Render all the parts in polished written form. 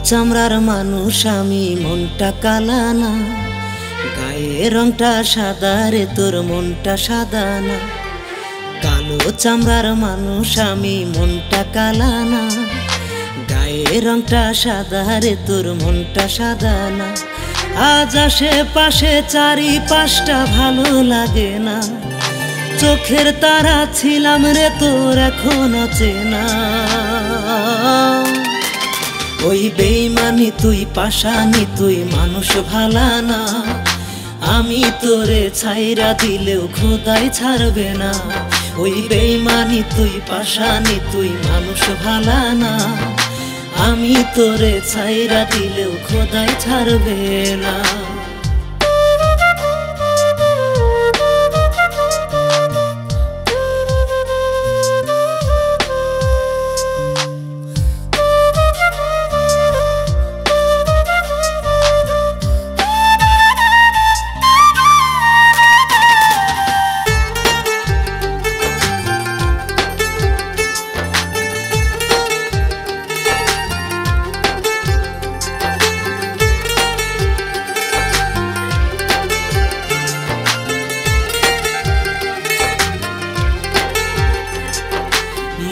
চামড়ার মানুষ আমি, মনটা কালা না, গায়ের রংটা সাদা রে, তোর মনটা সাদা না। কালো চামড়ার মানুষ আমি, মনটা কালা না, গায়ের রংটা সাদা রে, তোর মনটা সাদা না। আজ আশেপাশে চারিপাশটা ভালো লাগে না, চোখের তারা ছিলাম রে তোর এখনো চেনা। ওই বেইমানি তুই পাশানি, তুই মানুষ ভালা না, আমি তোরে ছাইরা দিলেও খোদাই ছাড়বে না। ওই বেইমানি তুই পাশানি, তুই মানুষ ভালা না, আমি তোরে ছাইরা দিলেও খোদাই ছাড়বে না।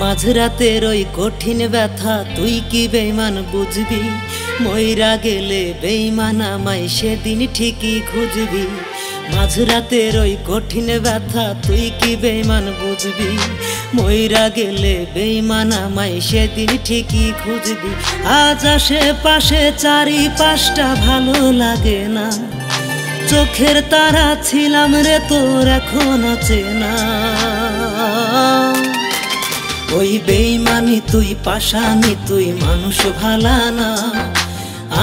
মাঝরাতের ওই কঠিন ব্যথা তুই কি বেইমান বুঝবি, মইরা গেলে বেইমান আমায় সেদিন ঠিকই খুঁজবি। মাঝরাতের ওই কঠিন ব্যথা তুই কি বেইমান বুঝবি, মইরা গেলে বেইমান আমায় সেদিন ঠিকই খুঁজবি। আজ আশেপাশে চারিপাশটা ভালো লাগে না, চোখের তারা ছিলাম রে তোর এখনো চেনা। ওই বেইমানি তুই পাশানি, তুই মানুষ ভালা না,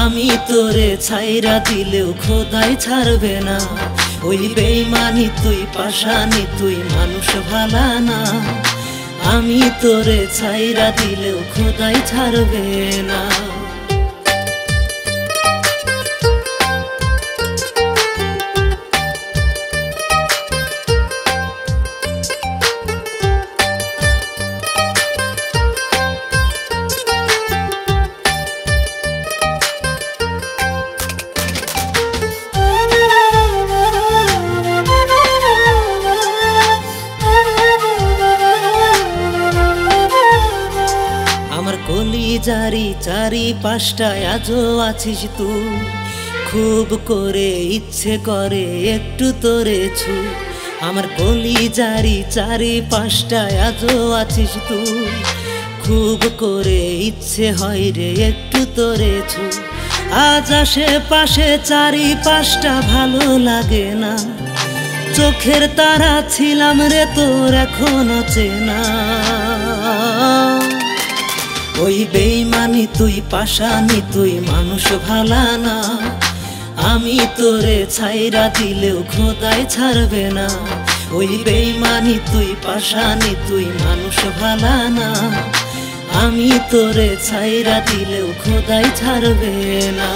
আমি তোরে ছাইরা দিলেও খোদাই ছাড়বে না। ওই বেইমানি তুই পাশানি, তুই মানুষ ভালা না, আমি তোরে ছাইরা দিলেও খোদাই ছাড়বে না। কলিজারি চারিপাশটায় আজও আছিস তুই, খুব করে ইচ্ছে করে একটু তোরে ছুঁই। আমার কলিজারি চারিপাশটায় আজও আছিস তুই, খুব করে ইচ্ছে হয় রে একটু তোরে ছুঁই। আজ আশেপাশে চারিপাশটা ভালো লাগে না, চোখের তারা ছিলাম রে তোর এখনো চেনা। ওই বেইমানি তুই পাশানি, তুই মানুষ ভালা না, আমি তোরে ছাইরা দিলেও খোদাই ছাড়বে না। ওই বেইমানি তুই পাশানি, তুই মানুষ ভালা না, আমি তোরে ছাইরা দিলেও খোদাই ছাড়বে না।